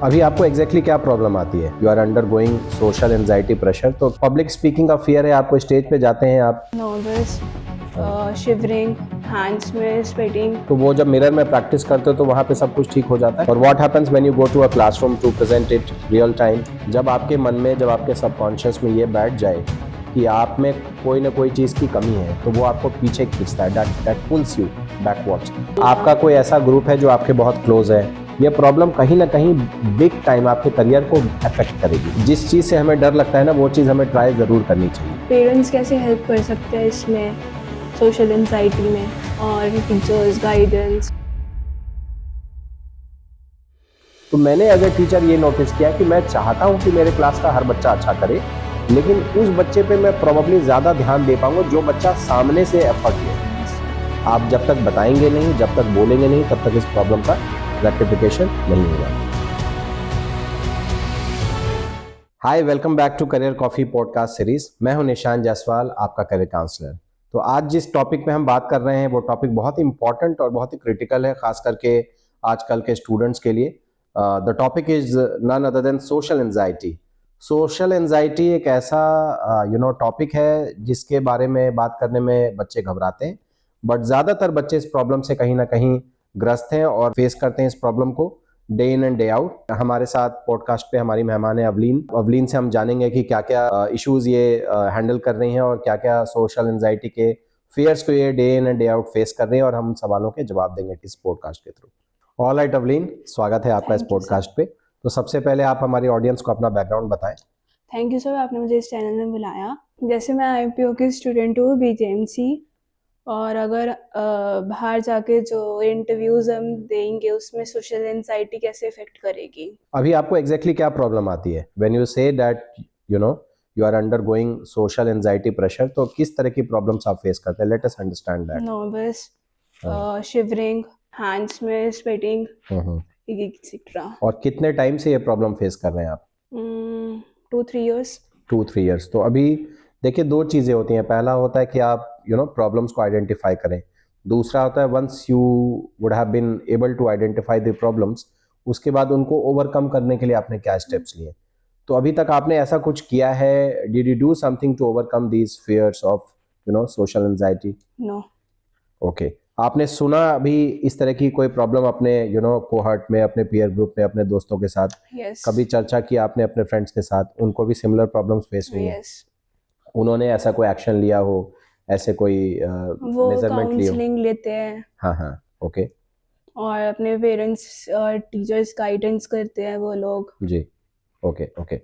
अभी आपको एग्जैक्टली क्या प्रॉब्लम आती है? You are undergoing social anxiety pressure, तो पब्लिक स्पीकिंग का फियर है आपको, स्टेज पे जाते हैं आप नर्वस, शिवरिंग, हैंड्स में स्वेटिंग। तो वो जब मिरर में प्रैक्टिस करते हो तो वहाँ पे सब कुछ ठीक हो जाता है। और what happens when you go to a classroom to present it real time, जब आपके मन में, जब आपके सबकॉन्शियस में ये बैठ जाए कि आप में कोई ना कोई चीज़ की कमी है, तो वो आपको पीछे खींचता है, दैट पुल्स यू बैकवर्ड्स। आपका कोई ऐसा ग्रुप है जो आपके बहुत क्लोज है, ये प्रॉब्लम कहीं ना कहीं बिग टाइम आपके करियर को अफेक्ट करेगी। जिस चीज़ से हमें डर लगता है ना, वो चीज़ हमें ट्राई ज़रूर करनी चाहिए। पेरेंट्स कैसे हेल्प कर सकते हैं इसमें, सोशल एंजाइटी में, और टीचर्स गाइडेंस। तो मैंने एज ए टीचर ये नोटिस किया कि मैं चाहता हूँ कि मेरे क्लास का हर बच्चा अच्छा करे, लेकिन उस बच्चे पे मैं प्रोबेबली ज़्यादा ध्यान दे पाऊंगा जो बच्चा सामने से एफर्ट ले। आप जब तक बताएंगे नहीं, जब तक बोलेंगे नहीं, तब तक इस प्रॉब्लम का रेक्टिफिकेशन नहीं होगा। Hi, welcome back to career coffee podcast series. मैं हूं निशान जायसवाल, आपका करियर काउंसलर। तो आज जिस टॉपिक पे हम बात कर रहे हैं वो टॉपिक बहुत ही इंपॉर्टेंट और बहुत ही क्रिटिकल है, खास करके आजकल के स्टूडेंट्स के लिए। The topic is none other than social anxiety. Social anxiety एक ऐसा टॉपिक है जिसके बारे में बात करने में बच्चे घबराते हैं, बट ज़्यादातर बच्चे इस प्रॉब्लम से कहीं ना कहीं ग्रस्त हैं और फेस करते हैं इस प्रॉब्लम को day in and day out. हमारे साथ पॉडकास्ट पे हमारी मेहमान है अवलीन से हम जानेंगे कि क्या क्या इश्यूज ये हैंडल कर रही हैं और क्या क्या सोशल एंजाइटी के फियर्स को ये day in and day out face कर रही हैं, और हम सवालों के जवाब देंगे इस पॉडकास्ट के थ्रू। ऑल राइट अवलीन, स्वागत है आपका इस पॉडकास्ट पे। तो सबसे पहले आप हमारी ऑडियंस को अपना बैकग्राउंड बताएं। थैंक यू सर, आपने मुझे इस चैनल में बुलाया। जैसे मैं आईपीओ की स्टूडेंट हूँ, बीजेएमसी, और अगर बाहर जाके जो इंटरव्यूज हम देंगे उसमें सोशल एंजाइटी कैसे इफेक्ट करेगी। अभी आपको एग्जैक्टली क्या प्रॉब्लम आती है when you say that you are undergoing social anxiety pressure? तो किस तरह की प्रॉब्लम्स आप फेस करते हैं? Let us understand that. Nervous, shivering, hands में स्वेटिंग, एक्सेट्रा। और कितने टाइम से ये प्रॉब्लम फेस कर रहे हैं आप? 2-3 years। 2-3 years। तो अभी देखिए, दो चीज़ें होती हैं। पहला होता है कि आप प्रॉब्लम्स को आइडेंटिफाई करें। दूसरा होता है once you would have been able to identify the problems, उसके बाद उनको ओवरकम करने के लिए आपने क्या स्टेप्स लिए। तो अभी तक आपने ऐसा कुछ किया है? Did you do something to overcome these fears of social anxiety? No. Okay. आपने सुना अभी इस तरह की कोई प्रॉब्लम अपने कोहर्ट में, अपने पीयर ग्रुप में, अपने दोस्तों के साथ? यस। कभी चर्चा की आपने अपने फ्रेंड्स के साथ? उनको भी सिमिलर प्रॉब्लम्स फेस हुई हैं? यस। उन्होंने ऐसा कोई एक्शन लिया हो, ऐसे कोई वो मेजरमेंट लिए हो? काउंसलिंग लेते हैं हाँ हाँ, ओके और अपने पेरेंट्स और टीचर्स गाइडेंस करते हैं वो लोग। जी, ओके ओके।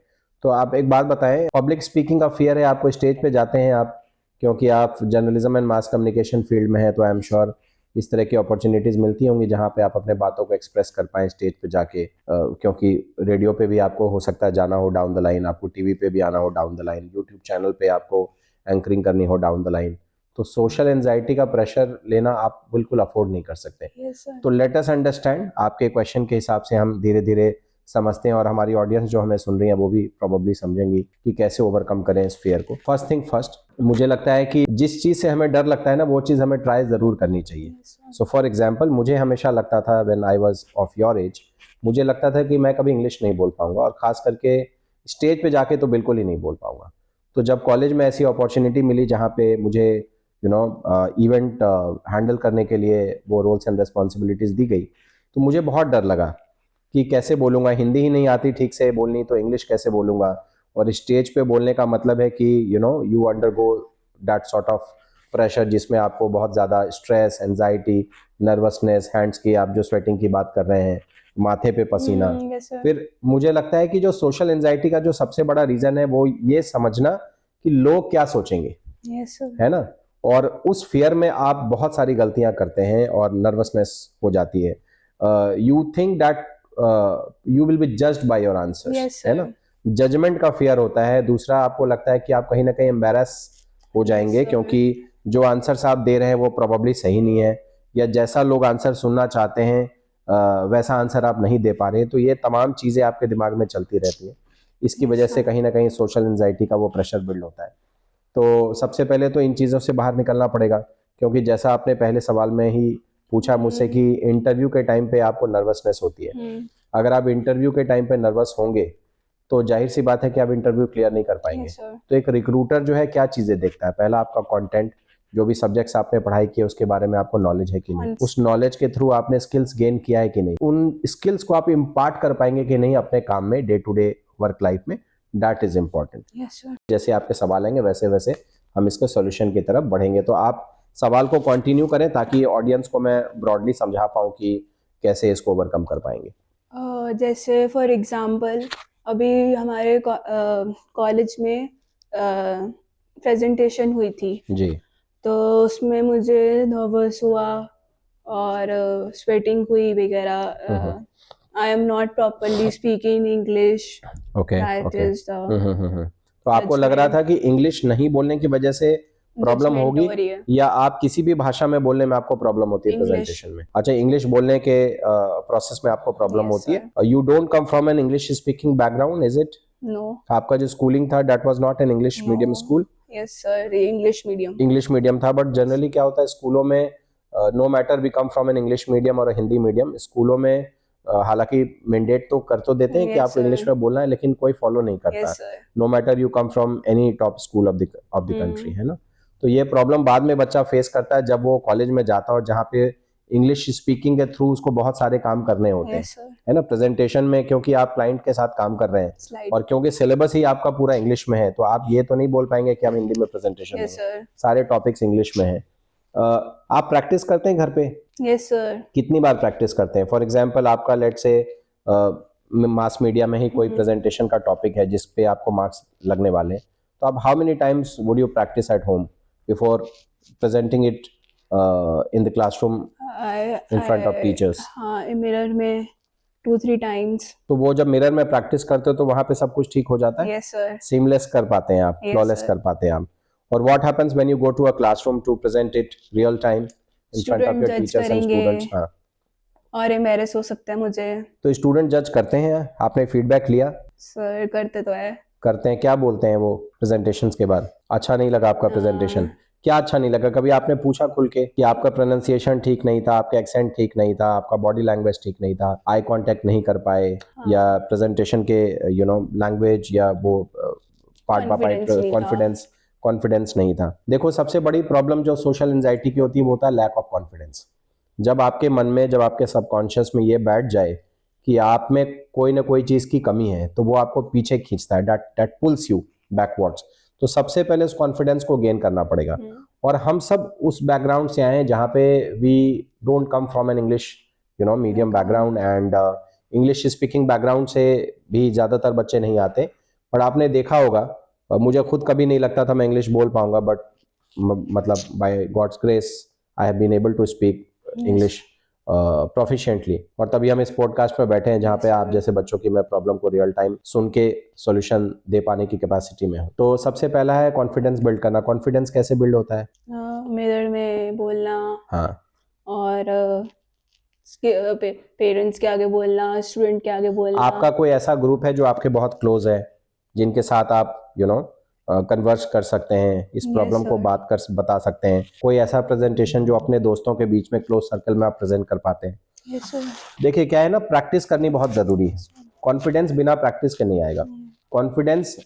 तो आप एक बात बताएं, पब्लिक स्पीकिंग का फियर है आपको? स्टेज पे जाते हैं आप, क्योंकि आप journalism and mass communication field में हैं, तो आई एम श्योर इस तरह की अपॉर्चुनिटीज़ मिलती होंगी जहाँ पे आप अपने बातों को एक्सप्रेस कर पाएँ स्टेज पे जाके। क्योंकि रेडियो पे भी आपको हो सकता है जाना हो डाउन द लाइन, आपको टीवी पे भी आना हो down the line, YouTube channel पे आपको एंकरिंग करनी हो डाउन द लाइन। तो सोशल एंजाइटी का प्रेशर लेना आप बिल्कुल अफोर्ड नहीं कर सकते। Yes sir. तो लेट अस अंडरस्टैंड, आपके क्वेश्चन के हिसाब से हम धीरे धीरे समझते हैं, और हमारी ऑडियंस जो हमें सुन रही है वो भी प्रोबेबली समझेंगी कि कैसे ओवरकम करें इस फियर को। फर्स्ट थिंग फर्स्ट, मुझे लगता है कि जिस चीज़ से हमें डर लगता है ना, वो चीज़ हमें ट्राई ज़रूर करनी चाहिए। सो फॉर एग्जाम्पल, मुझे हमेशा लगता था when I was of your age, मुझे लगता था कि मैं कभी इंग्लिश नहीं बोल पाऊंगा, और ख़ास करके स्टेज पे जाके तो बिल्कुल ही नहीं बोल पाऊंगा। तो जब कॉलेज में ऐसी अपॉर्चुनिटी मिली जहाँ पे मुझे इवेंट हैंडल करने के लिए वो रोल्स एंड रिस्पॉन्सिबिलिटीज़ दी गई, तो मुझे बहुत डर लगा कि कैसे बोलूँगा, हिंदी ही नहीं आती ठीक से बोलनी, तो इंग्लिश कैसे बोलूँगा। और स्टेज पे बोलने का मतलब है कि you undergo that sort of pressure, जिसमें आपको बहुत ज़्यादा स्ट्रेस, एंजाइटी, नर्वसनेस, हैंड्स की, आप जो स्वेटिंग की बात कर रहे हैं, माथे पे पसीना। Yes sir. फिर मुझे लगता है कि जो सोशल एंजाइटी का जो सबसे बड़ा रीज़न है वो ये समझना कि लोग क्या सोचेंगे, यस सर। है ना। और उस फियर में आप बहुत सारी गलतियां करते हैं और नर्वसनेस हो जाती है। You think that you will be judged by your answers, yes है ना। सर। जजमेंट का फियर होता है। दूसरा, आपको लगता है कि आप कहीं ना कहीं एम्बेरस हो जाएंगे, sir. क्योंकि जो आंसर्स आप दे रहे हैं वो प्रोबेबली सही नहीं है, या जैसा लोग आंसर सुनना चाहते हैं वैसा आंसर आप नहीं दे पा रहे हैं। तो ये तमाम चीज़ें आपके दिमाग में चलती रहती हैं। इसकी Yes, वजह sir. से कहीं ना कहीं सोशल एंजाइटी का वो प्रेशर बिल्ड होता है। तो सबसे पहले तो इन चीज़ों से बाहर निकलना पड़ेगा, क्योंकि जैसा आपने पहले सवाल में ही पूछा मुझसे कि इंटरव्यू के टाइम पे आपको नर्वसनेस होती है। अगर आप इंटरव्यू के टाइम पे नर्वस होंगे तो जाहिर सी बात है कि आप इंटरव्यू क्लियर नहीं कर पाएंगे। Yes sir. तो एक रिक्रूटर जो है क्या चीज़ें देखता है, पहला आपका कंटेंट, जो भी सब्जेक्ट्स आपने पढ़ाई किए उसके बारे में आपको नॉलेज है कि नहीं, उस नॉलेज के थ्रू आपने स्किल्स गेन किया है कि नहीं, उन स्किल्स को आप इम्पार्ट कर पाएंगे कि नहीं अपने काम में, day to day work life में, that is important. Yes sir. जैसे आपके सवाल आएंगे वैसे वैसे हम इसके सॉल्यूशन की तरफ बढ़ेंगे। तो आप सवाल को कंटिन्यू करें ताकि ऑडियंस को मैं ब्रॉडली समझा पाऊँ कि कैसे इसको ओवरकम कर पाएंगे। जैसे फॉर एग्जांपल अभी हमारे कॉलेज में प्रेजेंटेशन हुई थी, जी। तो उसमें मुझे नर्वस हुआ और स्वेटिंग हुई वगैरह। I am not properly speaking English, okay that okay. Is the तो आपको लग रहा था कि इंग्लिश नहीं बोलने की वजह से प्रॉब्लम जजमेंट होगी, हो रही है। या आप किसी भी भाषा में बोलने में आपको प्रॉब्लम होती है इंग्लिश। प्रेजेंटेशन में? अच्छा, इंग्लिश बोलने के प्रोसेस में आपको प्रॉब्लम Yes, होती sir. है। You don't come from an English speaking background, is it? No. आपका जो स्कूलिंग था that was not an English medium school? Yes sir, English medium. English medium था, बट जनरली क्या होता है स्कूलों में, no matter we come from an English medium और हिंदी मीडियम, स्कूलों में हालांकि मैंडेट तो कर तो देते हैं कि Yes, आपको इंग्लिश sir. में बोलना है, लेकिन कोई फॉलो नहीं करता, yes sir. No matter you come from any top school of the country, है ना। तो ये प्रॉब्लम बाद में बच्चा फेस करता है जब वो कॉलेज में जाता है और जहाँ पे इंग्लिश स्पीकिंग के थ्रू उसको बहुत सारे काम करने होते हैं, यस सर। है ना, प्रेजेंटेशन में, क्योंकि आप क्लाइंट के साथ काम कर रहे हैं स्लाइड। और क्योंकि सिलेबस ही आपका पूरा इंग्लिश में है, तो आप ये तो नहीं बोल पाएंगे कि हम हिंदी में प्रेजेंटेशन यस देंगे, सर। सारे टॉपिक्स इंग्लिश में है। आप प्रैक्टिस करते हैं घर पे? Yes sir. कितनी बार प्रैक्टिस करते हैं? फॉर एग्जांपल आपका लेट से मास मीडिया में ही कोई प्रेजेंटेशन का टॉपिक है जिस पे आपको मार्क्स लगने वाले हैं, तो आप how many times would you practice at home before presenting it in the classroom in front of teachers? हाँ, मिरर में 2-3 टाइम्स। तो वो जब मिरर में प्रैक्टिस करते हो तो वहां पे सब कुछ ठीक हो जाता है? Yes sir. सीमलेस कर पाते हैं आप, Yes, फ्लॉलेस sir. कर पाते हैं आप? और what happens when you go to a classroom to present it real time in front of student your जज टीचर्स एंड करेंगे स्टूडेंट्स? हाँ, और एम्बैरेस हो सकता है मुझे। तो स्टूडेंट जज करते हैं, आपने फीडबैक लिया? सर करते तो है। करते हैं, क्या बोलते हैं वो प्रेजेंटेशंस के बाद? अच्छा नहीं लगा आपका प्रेजेंटेशन? क्या अच्छा नहीं लगा? कभी आपने पूछा खुल के कि आपका प्रोनाउंसिएशन ठीक नहीं था, आपका एक्सेंट ठीक नहीं था, आपका बॉडी लैंग्वेज ठीक नहीं था, आई कांटेक्ट नहीं कर पाए, या प्रेजेंटेशन के लैंग्वेज या वो पार्ट बाय Confidence पार्ट नहीं था। कॉन्फिडेंस नहीं था? देखो, सबसे बड़ी प्रॉब्लम जो सोशल एंजाइटी की होती है वो होता है लैक ऑफ कॉन्फिडेंस। जब आपके मन में, जब आपके सबकॉन्शियस में ये बैठ जाए कि आप में कोई ना कोई चीज की कमी है, तो वो आपको पीछे खींचता है, दैट पुल्स यू बैकवर्ड्स। तो सबसे पहले उस कॉन्फिडेंस को गेन करना पड़ेगा। और हम सब उस बैकग्राउंड से आए हैं जहाँ पे we don't come from an English medium background, and English speaking background से भी ज़्यादातर बच्चे नहीं आते। पर आपने देखा होगा, मुझे खुद कभी नहीं लगता था मैं इंग्लिश बोल पाऊंगा, बट मतलब by God's grace I have been able to speak English proficiently. और तभी हम इस पॉडकास्ट में बैठे हैं जहाँ पे आप जैसे बच्चों की मैं प्रॉब्लम को रियल टाइम सुन के सॉल्यूशन दे पाने की कैपेसिटी में हूँ। तो सबसे पहला है कॉन्फिडेंस बिल्ड करना। कॉन्फिडेंस कैसे बिल्ड होता है? मिरर में बोलना, हाँ, और पेरेंट्स के आगे बोलना, स्टूडेंट के आगे बोलना। आपका कोई ऐसा ग्रुप है जो आपके बहुत क्लोज है, जिनके साथ आप कन्वर्स कर सकते हैं, इस Yes, प्रॉब्लम को sir. बता सकते हैं? कोई ऐसा प्रेजेंटेशन जो अपने दोस्तों के बीच में क्लोज सर्कल में आप प्रेजेंट कर पाते हैं? Yes sir. देखिए क्या है ना, प्रैक्टिस करनी बहुत जरूरी है। कॉन्फिडेंस बिना प्रैक्टिस के नहीं आएगा। कॉन्फिडेंस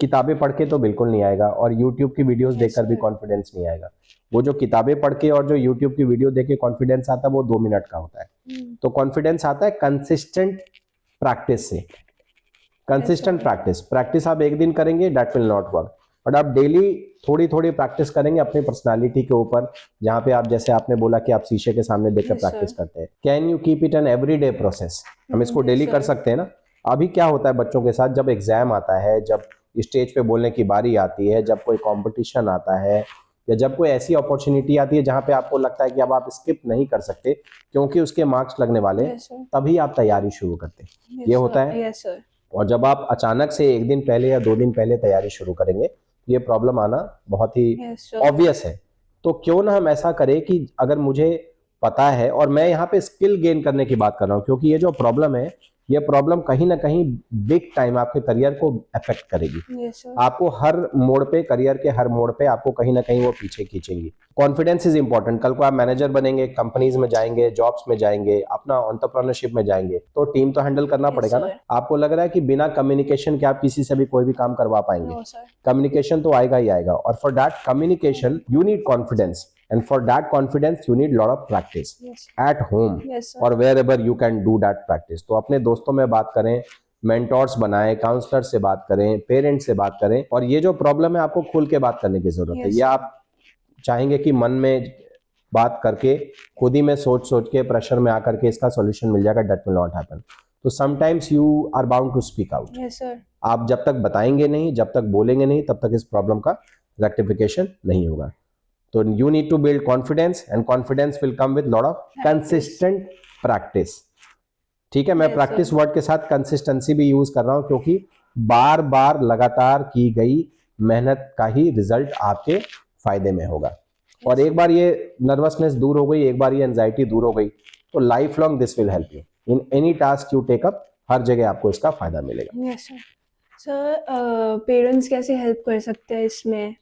किताबें पढ़ के तो बिल्कुल नहीं आएगा, और यूट्यूब की वीडियोस Yes, देखकर भी sir. कॉन्फिडेंस नहीं आएगा। वो जो किताबें पढ़ के और जो यूट्यूब की वीडियो देख के कॉन्फिडेंस आता है वो 2 मिनट का होता है। तो कॉन्फिडेंस आता है कंसिस्टेंट प्रैक्टिस से। कंसिस्टेंट प्रैक्टिस आप एक दिन करेंगे that will not work, but आप डेली थोड़ी थोड़ी प्रैक्टिस करेंगे अपनी पर्सनालिटी के ऊपर, जहाँ पे आप, जैसे आपने बोला कि आप शीशे के सामने देखकर Yes, प्रैक्टिस sir. करते हैं। Can you keep it an everyday process? हम इसको Yes, डेली कर sir. सकते हैं ना। अभी क्या होता है बच्चों के साथ, जब एग्जाम आता है, जब स्टेज पे बोलने की बारी आती है, जब कोई कंपटीशन आता है, या जब कोई ऐसी अपॉर्चुनिटी आती है जहाँ पे आपको लगता है कि अब आप स्किप नहीं कर सकते क्योंकि उसके मार्क्स लगने वाले हैं, Yes, sir. तभी आप तैयारी शुरू करते हैं। Yes, ये sir. होता है। Yes, sir. और जब आप अचानक से 1 दिन पहले या 2 दिन पहले तैयारी शुरू करेंगे, ये प्रॉब्लम आना बहुत ही Yes, sir. ऑब्वियस है। तो क्यों ना हम ऐसा करें कि अगर मुझे पता है, और मैं यहाँ पे स्किल गेन करने की बात कर रहा हूँ, क्योंकि ये जो प्रॉब्लम है ये प्रॉब्लम कहीं ना कहीं बिग टाइम आपके करियर को अफेक्ट करेगी। Yes sir. आपको हर मोड़ पे, करियर के हर मोड़ पे आपको कहीं ना कहीं वो पीछे खींचेंगी। Confidence is important. कल को आप मैनेजर बनेंगे, कंपनीज में जाएंगे, जॉब्स में जाएंगे, अपना एंटरप्रेन्योरशिप में जाएंगे, तो टीम तो हैंडल करना यस पड़ेगा ना। सर। आपको लग रहा है कि बिना कम्युनिकेशन के आप किसी से भी कोई भी काम करवा पाएंगे? No sir. कम्युनिकेशन तो आएगा ही आएगा, और for that communication you need confidence, and for that confidence you need lot of practice yes at home yes और sir. Wherever you can do that practice. तो अपने दोस्तों में बात करें, मेंटोर्स बनाएं, काउंसलर से बात करें, पेरेंट्स से बात करें, और ये जो प्रॉब्लम है आपको खुल के बात करने की जरूरत है। Yes, ये sir. आप चाहेंगे कि मन में बात करके, खुद ही में सोच सोच के, प्रेशर में आकर के इसका सॉल्यूशन मिल जाएगा, दैट विल नॉट हैपन। तो sometimes you are bound to speak out. Yes sir. आप जब तक बताएंगे नहीं, जब तक बोलेंगे नहीं, तब तक इस प्रॉब्लम का रेक्टिफिकेशन नहीं होगा। तो you need to build confidence, and confidence will come with lot of consistent practice. ठीक है, मैं Yes, प्रैक्टिस sir. वर्ड के साथ कंसिस्टेंसी भी यूज कर रहा हूं, क्योंकि बार बार लगातार की गई मेहनत का ही रिजल्ट आपके फायदे में होगा। और एक बार ये नर्वसनेस दूर हो गई, एक बार ये एंजाइटी दूर हो गई, तो lifelong this will help you in any task you take up. हर जगह आपको इसका फायदा मिलेगा। Yes sir. सर, पेरेंट्स कैसे हेल्प कर सकते हैं इसमें,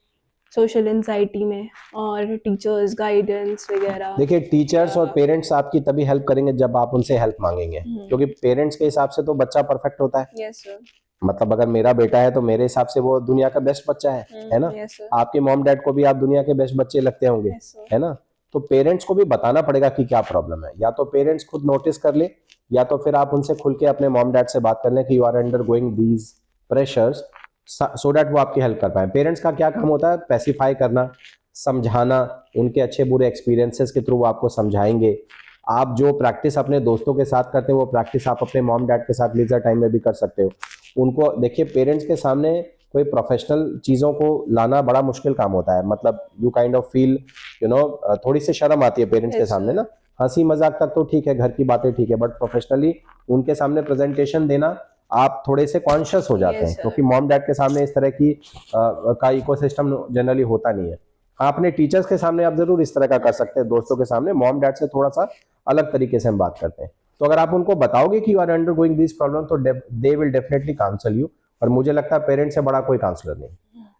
सोशल एंजाइटी में, और टीचर्स गाइडेंस वगैरह? देखिए, टीचर्स और पेरेंट्स आपकी तभी हेल्प करेंगे जब आप उनसे हेल्प मांगेंगे, क्योंकि पेरेंट्स के हिसाब से तो बच्चा परफेक्ट होता है। Yes sir. मतलब अगर मेरा बेटा है तो मेरे हिसाब से वो दुनिया का बेस्ट बच्चा है ना। Yes sir. आपके मॉम डैड को भी आप दुनिया के बेस्ट बच्चे लगते होंगे, यस सर। है ना। तो पेरेंट्स को भी बताना पड़ेगा कि क्या प्रॉब्लम है। या तो पेरेंट्स खुद नोटिस कर ले, या तो फिर आप उनसे खुल के अपने मॉम डैड से बात कर लें कि you are undergoing these pressures, so that वो आपकी हेल्प कर पाए। पेरेंट्स का क्या काम होता है? पैसिफाई करना, समझाना, उनके अच्छे बुरे एक्सपीरियंसेस के थ्रू आपको समझाएंगे। आप जो प्रैक्टिस अपने दोस्तों के साथ करते हो, वो प्रैक्टिस आप अपने मॉम डैड के साथ लीजर टाइम में भी कर सकते हो। उनको देखिए, पेरेंट्स के सामने कोई प्रोफेशनल चीज़ों को लाना बड़ा मुश्किल काम होता है। मतलब you kind of feel, you know, थोड़ी सी शर्म आती है पेरेंट्स के Yes, सामने sir. ना। हंसी मजाक तक तो ठीक है, घर की बातें ठीक है, बट प्रोफेशनली उनके सामने प्रेजेंटेशन देना आप थोड़े से कॉन्शियस हो जाते Yes, हैं, sir. क्योंकि मॉम डैड के सामने इस तरह की का इकोसिस्टम जनरली होता नहीं है। हाँ, अपने टीचर्स के सामने आप जरूर इस तरह का कर सकते हैं, दोस्तों के सामने। मॉम डैड से थोड़ा सा अलग तरीके से हम बात करते हैं। तो अगर आप उनको बताओगे कि you are undergoing this problem, तो they will definitely counsel you. और मुझे लगता है पेरेंट्स से बड़ा कोई काउंसलर नहीं,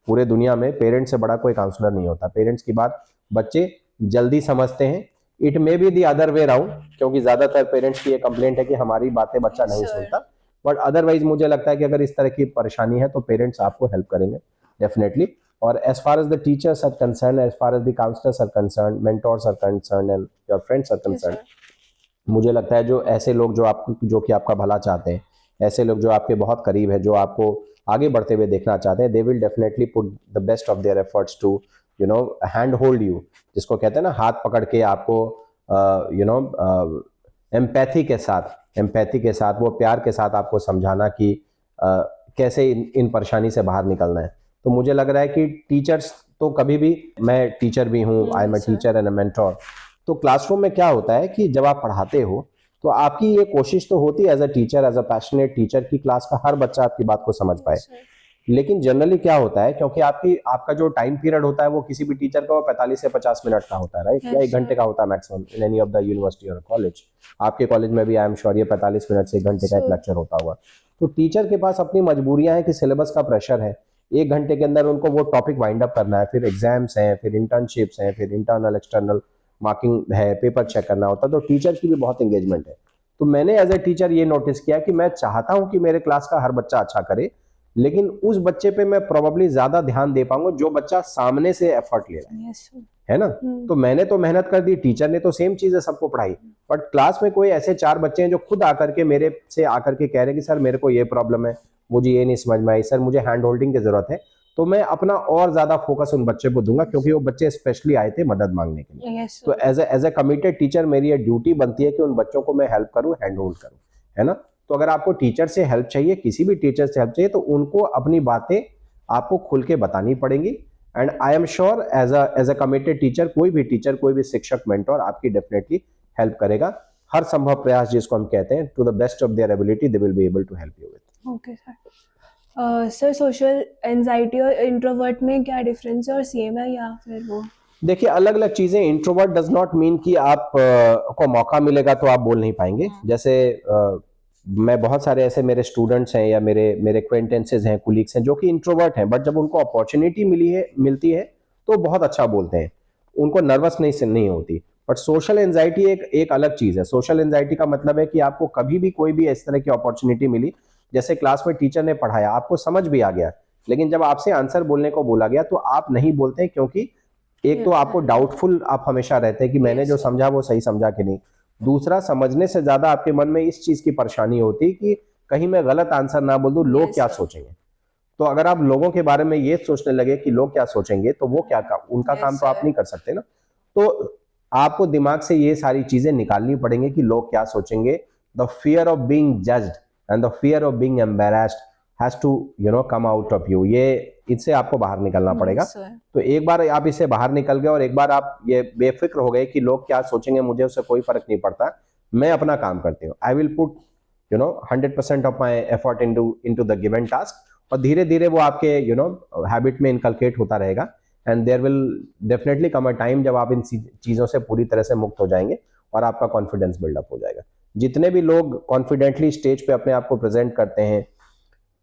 पूरे दुनिया में पेरेंट्स से बड़ा कोई काउंसलर नहीं होता। पेरेंट्स की बात बच्चे जल्दी समझते हैं। It may be the other way round, क्योंकि ज्यादातर पेरेंट्स की ये कंप्लेंट है कि हमारी बातें बच्चा Yes, नहीं sir. सुनता। बट अदरवाइज मुझे लगता है कि अगर इस तरह की परेशानी है तो पेरेंट्स आपको हेल्प करेंगे डेफिनेटली। और as far as the teachers are concerned, as far as the counsellors are concerned, mentors are concerned, and your friends are Yes, concerned, sir. मुझे लगता है जो ऐसे लोग जो कि आपका भला चाहते हैं, ऐसे लोग जो आपके बहुत करीब है, जो आपको आगे बढ़ते हुए देखना चाहते हैं, they will definitely put the best of their efforts to you know hand hold you, जिसको कहते हैं ना, हाथ पकड़ के आपको एम्पैथी के साथ, वो प्यार के साथ आपको समझाना कि कैसे इन परेशानी से बाहर निकलना है। तो मुझे लग रहा है कि टीचर्स तो कभी भी, मैं टीचर भी हूँ, I am a Yes, sir. Teacher and a mentor. तो क्लासरूम में क्या होता है कि जब आप पढ़ाते हो तो आपकी ये कोशिश तो होती है as a teacher, as a passionate teacher, की क्लास का हर बच्चा आपकी बात को समझ पाए। Yes, sir. लेकिन जनरली क्या होता है, क्योंकि आपका जो टाइम पीरियड होता है वो किसी भी टीचर का वो 45 से 50 मिनट का होता है, राइट, या Yes, 1 घंटे sir. का होता है maximum in any of the university और कॉलेज। आपके कॉलेज में भी आई एम श्योर ये 45 मिनट से 1 घंटे का एक Sure. लेक्चर होता होगा। तो टीचर के पास अपनी मजबूरियां हैं कि सिलेबस का प्रेशर है, 1 घंटे के अंदर उनको वो टॉपिक वाइंड अप करना है, फिर एग्जाम्स हैं, फिर इंटर्नशिप्स हैं, फिर इंटरनल एक्सटर्नल मार्किंग है, पेपर चेक करना होता है। तो टीचर की भी बहुत एंगेजमेंट है। तो मैंने एज ए टीचर ये नोटिस किया कि मैं चाहता हूं कि मेरे क्लास का हर बच्चा अच्छा करे, लेकिन उस बच्चे पे मैं प्रोबेबली ज्यादा ध्यान दे पाऊंगा जो बच्चा सामने से एफर्ट ले रहा Yes, sir. है ना। तो मैंने तो मेहनत कर दी, टीचर ने तो सेम चीज है सबको पढ़ाई, बट क्लास में कोई ऐसे 4 बच्चे हैं जो खुद आकर के मेरे से आकर के कह रहे हैं कि सर मेरे को ये प्रॉब्लम है, मुझे ये नहीं समझ में आई, सर मुझे हैंड होल्डिंग की जरूरत है। तो मैं अपना और ज्यादा फोकस उन बच्चे को दूंगा, क्योंकि वो बच्चे स्पेशली आए थे मदद मांगने के लिए। Yes, तो sir. As a committed teacher मेरी ये ड्यूटी बनती है कि उन बच्चों को मैं हेल्प करूं, हैंड होल्ड करूं, है ना। तो अगर आपको टीचर से हेल्प चाहिए, किसी भी टीचर से हेल्प चाहिए, तो उनको अपनी बातें आपको खुल के बतानी पड़ेंगी। And I am sure as a committed teacher, कोई भी टीचर, कोई भी शिक्षक, मेंटोर आपकी डेफिनेटली हेल्प करेगा। हर संभव प्रयास जिसको हम कहते हैं, to the best of their ability they will be able to help you with. Okay, sir. Sir, social anxiety और इंट्रोवर्ट में क्या डिफरेंस है, और सेम है या फिर वो? देखिए, अलग अलग चीजें। इंट्रोवर्ट डज नॉट मीन कि आप को मौका मिलेगा तो आप बोल नहीं पाएंगे। जैसे मैं बहुत सारे ऐसे मेरे स्टूडेंट्स हैं या मेरे एक्वेंटेंसेस हैं, कुलीग्स हैं जो कि इंट्रोवर्ट हैं, बट जब उनको अपॉर्चुनिटी मिलती है तो बहुत अच्छा बोलते हैं, उनको नर्वस नहीं होती। बट सोशल एंजाइटी एक अलग चीज है। सोशल एंजाइटी का मतलब है कि आपको कभी भी कोई भी इस तरह की अपॉर्चुनिटी मिली, जैसे क्लास में टीचर ने पढ़ाया, आपको समझ भी आ गया, लेकिन जब आपसे आंसर बोलने को बोला गया तो आप नहीं बोलते हैं, क्योंकि एक तो आपको डाउटफुल आप हमेशा रहते हैं कि मैंने जो समझा वो सही समझा कि नहीं। दूसरा, समझने से ज्यादा आपके मन में इस चीज की परेशानी होती कि कहीं मैं गलत आंसर ना बोल दूं, लोग क्या सोचेंगे। तो अगर आप लोगों के बारे में ये सोचने लगे कि लोग क्या सोचेंगे, तो वो क्या उनका काम तो आप नहीं कर सकते ना। तो आपको दिमाग से ये सारी चीजें निकालनी पड़ेंगी कि लोग क्या सोचेंगे। The fear of being judged and the fear of being embarrassed has to come out of you. ये इससे आपको बाहर निकलना पड़ेगा। तो एक बार आप इससे बाहर निकल गए और एक बार आप ये बेफिक्र हो गए कि लोग क्या सोचेंगे, मुझे उससे कोई फर्क नहीं पड़ता, मैं अपना काम करती हूँ, I will put 100% of my effort into the given task, और धीरे धीरे वो आपके हैबिट में इनकलकेट होता रहेगा। And there will definitely come a time जब आप इन चीज़ों से पूरी तरह से मुक्त हो जाएंगे और आपका कॉन्फिडेंस बिल्डअप हो जाएगा। जितने भी लोग कॉन्फिडेंटली स्टेज पे अपने आप को प्रेजेंट करते हैं,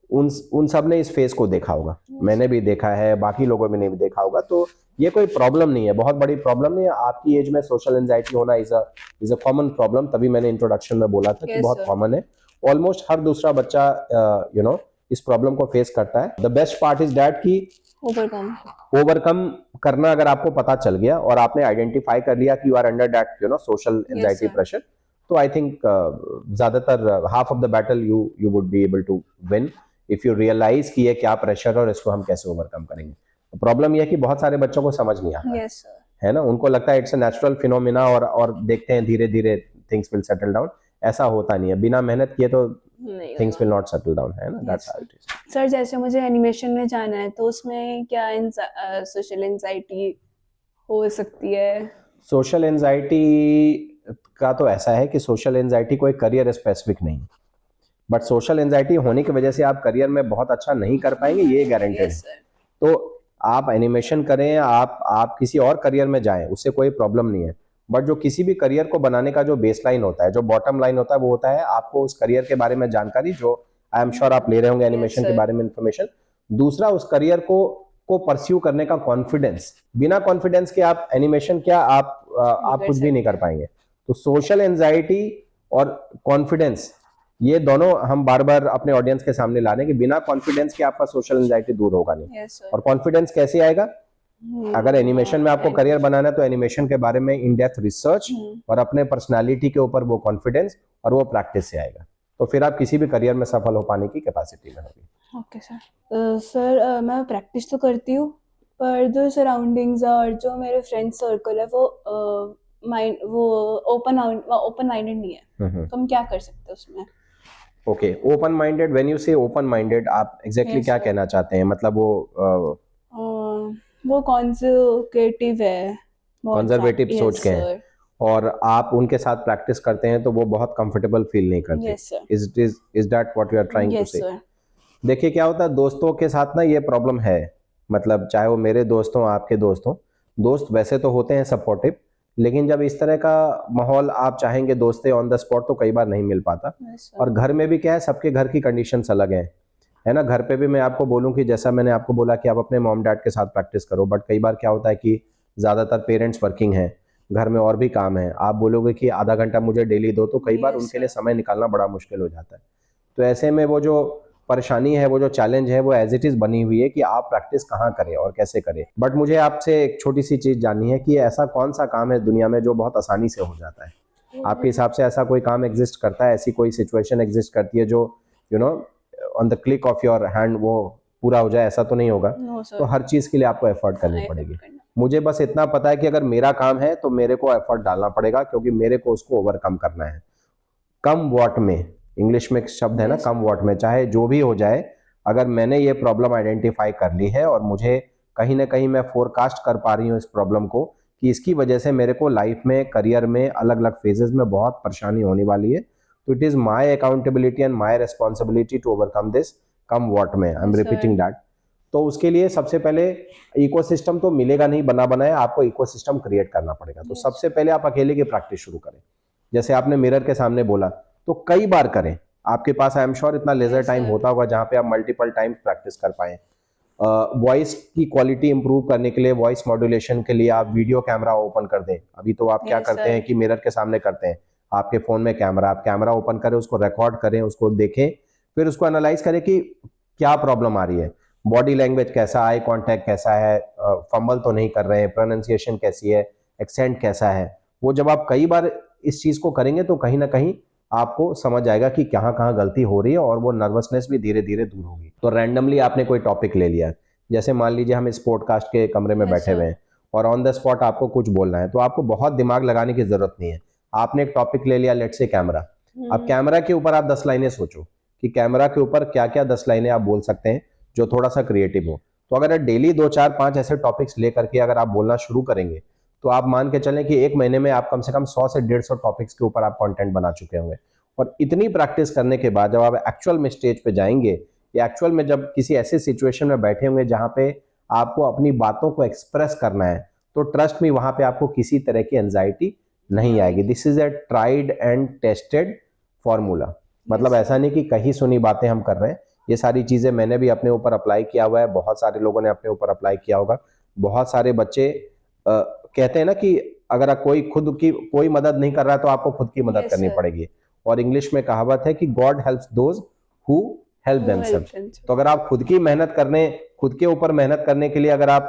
उन सब ने इस फेस को देखा होगा, मैंने भी देखा है, बाकी लोगों ने भी देखा होगा। तो ये कोई प्रॉब्लम नहीं है, बहुत बड़ी प्रॉब्लम नहीं है। आपकी एज में सोशल एंजाइटी होना इज अ कॉमन प्रॉब्लम। तभी मैंने इंट्रोडक्शन में बोला था कि बहुत कॉमन है। ऑलमोस्ट हर दूसरा बच्चा इस प्रॉब्लम को फेस करता है। The best part is that कि ओवरकम करना अगर आपको पता चल गया और आपने आइडेंटिफाई कर लिया कि you are under that social anxiety pressure, तो आई थिंक ज्यादातर half of the battle you would be able to win if you realise कि ये क्या प्रेशर है और इसको हम कैसे ओवरकम करेंगे। प्रॉब्लम यह है कि बहुत सारे बच्चों को समझ नहीं आता है ना, उनको लगता है इट्स अ नेचुरल फिनोमिना और देखते हैं धीरे धीरे थिंग्स विल सेटल डाउन। ऐसा होता नहीं है, बिना मेहनत किए तो things will not settle down, है ना। That's how it is. Sir, जैसे मुझे एनिमेशन में जाना है तो उसमें क्या सोशल एंजाइटी हो सकती है? सोशल एंजाइटी का तो ऐसा है कि सोशल एंजाइटी कोई करियर स्पेसिफिक नहीं, बट सोशल एंजाइटी होने की वजह से आप करियर में बहुत अच्छा नहीं कर पाएंगे, ये गारंटेड है। तो आप एनिमेशन करें, आप किसी और करियर में जाएं, उससे कोई प्रॉब्लम नहीं है। बट जो किसी भी करियर को बनाने का जो बेस लाइन होता है, जो बॉटम लाइन होता है, वो होता है आपको उस करियर के बारे में जानकारी, जो आई एम श्योर आप ले रहे होंगे एनिमेशन के बारे में इंफॉर्मेशन। दूसरा, उस करियर को परस्यू करने का कॉन्फिडेंस। बिना कॉन्फिडेंस के आप एनिमेशन क्या आप कुछ भी नहीं कर पाएंगे। तो सोशल एंजाइटी और कॉन्फिडेंस, ये दोनों हम बार बार अपने ऑडियंस के सामने ला रहे हैं कि बिना कॉन्फिडेंस के आपका सोशल एंजाइटी दूर होगा नहीं। और कॉन्फिडेंस कैसे आएगा? अगर एनिमेशन में आपको करियर बनाना है तो एनिमेशन के बारे में इन डेप्थ रिसर्च और अपने पर्सनालिटी के ऊपर वो कॉन्फिडेंस और वो प्रैक्टिस से आएगा, तो फिर आप किसी भी करियर में सफल हो पाने की कैपेसिटी में होगी। Okay sir. सर, मैं प्रैक्टिस तो करती हूँ, पर जो सराउंडिंग्स और जो मेरे फ्रेंड सर्कल है वो ओपन माइंडेड नहीं है, तो हम क्या कर सकते हैं उसमें? Okay, open minded, when you से ओपन माइंडेड, आप एग्जैक्टली क्या कहना चाहते हैं? मतलब वो कंजर्वेटिव है, कंजर्वेटिव सोच के हैं, और आप उनके साथ प्रैक्टिस करते हैं तो वो बहुत कंफर्टेबल फील नहीं करते। Is that what you are trying to say? देखिए क्या होता है, दोस्तों के साथ ना ये प्रॉब्लम है, मतलब चाहे वो मेरे दोस्त हों, आपके दोस्त हों, दोस्त वैसे तो होते हैं सपोर्टिव, लेकिन जब इस तरह का माहौल आप चाहेंगे दोस्तें ऑन द स्पॉट, तो कई बार नहीं मिल पाता। और घर में भी क्या है, सबके घर की कंडीशंस अलग हैं, है ना। घर पे भी मैं आपको बोलूं कि जैसा मैंने आपको बोला कि आप अपने मॉम डैड के साथ प्रैक्टिस करो, बट कई बार क्या होता है कि ज़्यादातर पेरेंट्स वर्किंग हैं, घर में और भी काम है, आप बोलोगे कि आधा घंटा मुझे डेली दो, तो कई बार उनके लिए समय निकालना बड़ा मुश्किल हो जाता है। तो ऐसे में वो जो परेशानी है, वो जो चैलेंज है, वो एज इट इज़ बनी हुई है कि आप प्रैक्टिस कहाँ करें और कैसे करें। बट मुझे आपसे एक छोटी सी चीज़ जाननी है कि ऐसा कौन सा काम है दुनिया में जो बहुत आसानी से हो जाता है? आपके हिसाब से ऐसा कोई काम एग्जिस्ट करता है, ऐसी कोई सिचुएशन एग्जिस्ट करती है जो on the click of your hand वो पूरा हो जाए? ऐसा तो नहीं होगा। तो हर चीज़ के लिए आपको एफर्ट करनी पड़ेगी। मुझे बस इतना पता है कि अगर मेरा काम है तो मेरे को एफर्ट डालना पड़ेगा, क्योंकि मेरे को उसको ओवरकम करना है। कम वॉट में, इंग्लिश में एक शब्द है ना, कम वॉट में, चाहे जो भी हो जाए, अगर मैंने ये प्रॉब्लम आइडेंटिफाई कर ली है और मुझे कहीं ना कहीं मैं फोरकास्ट कर पा रही हूँ इस प्रॉब्लम को कि इसकी वजह से मेरे को लाइफ में, करियर में, अलग अलग फेजेस में बहुत परेशानी होने वाली है, तो it is my accountability and my responsibility to overcome this. Come what में, आई एम रिपीटिंग दैट। तो उसके लिए सबसे पहले इकोसिस्टम तो मिलेगा नहीं बना बनाया, आपको इकोसिस्टम क्रिएट करना पड़ेगा। तो सबसे पहले आप अकेले की प्रैक्टिस शुरू करें। जैसे आपने मिरर के सामने बोला, तो कई बार करें, आपके पास आई एम श्योर इतना लेजर Yes, टाइम sir. होता होगा जहाँ पे आप मल्टीपल टाइम प्रैक्टिस कर पाएं। वॉइस की क्वालिटी इंप्रूव करने के लिए, वॉइस मॉड्यूलेशन के लिए आप वीडियो कैमरा ओपन कर दें। अभी तो आप क्या Yes, करते sir. हैं कि मिरर के सामने करते हैं, आपके फ़ोन में कैमरा, आप कैमरा ओपन करें, उसको रिकॉर्ड करें, उसको देखें, फिर उसको एनालाइज करें कि क्या प्रॉब्लम आ रही है, बॉडी लैंग्वेज कैसा, आई कॉन्टैक्ट कैसा है, फंबल तो नहीं कर रहे हैं, प्रोनाउंसिएशन कैसी है, एक्सेंट कैसा है। वो जब आप कई बार इस चीज़ को करेंगे तो कहीं ना कहीं आपको समझ आएगा कि कहाँ कहाँ गलती हो रही है और वो नर्वसनेस भी धीरे धीरे दूर होगी। तो रैंडमली आपने कोई टॉपिक ले लिया, जैसे मान लीजिए हम इस पॉडकास्ट के कमरे में Yes, बैठे हुए sir. हैं और ऑन द स्पॉट आपको कुछ बोलना है, तो आपको बहुत दिमाग लगाने की जरूरत नहीं है। आपने एक टॉपिक ले लिया, लेट्स से कैमरा। अब Hmm. कैमरा के ऊपर आप 10 लाइनें सोचो कि कैमरा के ऊपर क्या क्या 10 लाइनें आप बोल सकते हैं जो थोड़ा सा क्रिएटिव हो। तो अगर डेली 2 4 5 ऐसे टॉपिक्स लेकर के अगर आप बोलना शुरू करेंगे तो आप मान के चलें कि एक महीने में आप कम से कम 100 से 150 टॉपिक्स के ऊपर आप कंटेंट बना चुके होंगे। और इतनी प्रैक्टिस करने के बाद जब आप एक्चुअल में स्टेज पे जाएंगे या एक्चुअल में जब किसी ऐसे सिचुएशन में बैठे होंगे जहां पे आपको अपनी बातों को एक्सप्रेस करना है, तो ट्रस्ट मी वहां पे आपको किसी तरह की एंजाइटी नहीं आएगी। This is a tried and tested formula. मतलब Yes, ऐसा sir. नहीं कि कहीं सुनी बातें हम कर रहे हैं, ये सारी चीजें मैंने भी अपने ऊपर अप्लाई किया हुआ है, बहुत सारे लोगों ने अपने ऊपर अप्लाई किया होगा। बहुत सारे बच्चे कहते हैं ना कि अगर कोई खुद की कोई मदद नहीं कर रहा है तो आपको खुद की मदद Yes, करनी sir. पड़ेगी। और इंग्लिश में कहावत है कि God helps those who help Who themselves. helped them, sir? तो अगर आप खुद की मेहनत करने, खुद के ऊपर मेहनत करने के लिए अगर आप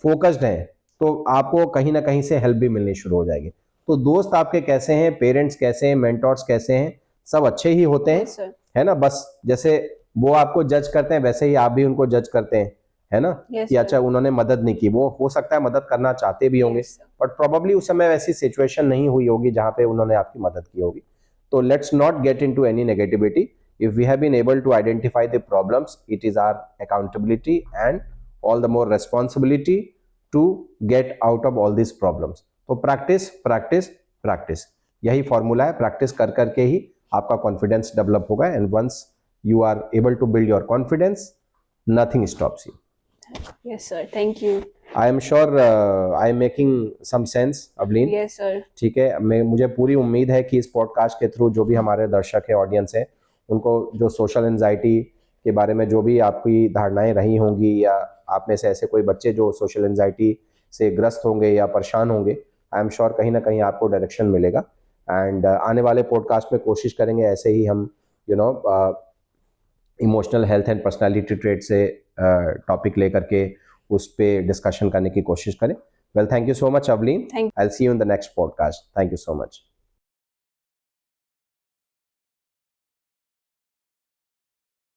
फोकस्ड हैं तो आपको कहीं ना कहीं से हेल्प भी मिलनी शुरू हो जाएगी। तो दोस्त आपके कैसे हैं, पेरेंट्स कैसे हैं, मेंटोर्स कैसे हैं, सब अच्छे ही होते हैं, Yes, sir. है ना। बस जैसे वो आपको जज करते हैं वैसे ही आप भी उनको जज करते हैं, है ना। Yes, कि sir. अच्छा उन्होंने मदद नहीं की, वो हो सकता है मदद करना चाहते भी होंगे, Yes, sir. बट प्रोबेबली उस समय वैसी सिचुएशन नहीं हुई होगी जहां पे उन्होंने आपकी मदद की होगी। तो let's not get into any negativity. If we have been able to identify the problems, it is our accountability and all the more responsibility to get out of all these problems. तो practice practice practice, यही formula है। Practice कर करके ही आपका confidence develop होगा, and once you are able to build your confidence, nothing stops you. Yes, sir. Thank you. I am sure I am making some sense Avleen. Yes, sir. ठीक है, मुझे पूरी उम्मीद है कि इस पॉडकास्ट के थ्रू जो भी हमारे दर्शक है, ऑडियंस है, उनको जो सोशल एंजाइटी के बारे में जो भी आपकी धारणाएं रही होंगी, या आप में से ऐसे कोई बच्चे जो सोशल एंजाइटी से ग्रस्त होंगे या परेशान होंगे, आई एम श्योर कहीं ना कहीं आपको डायरेक्शन मिलेगा। एंड आने वाले पॉडकास्ट में कोशिश करेंगे ऐसे ही हम emotional health and personality trait से टॉपिक लेकर के उस पर डिस्कशन करने की कोशिश करें। Well, thank you so much Avleen. Thank I will see you in the next podcast. Thank you so much.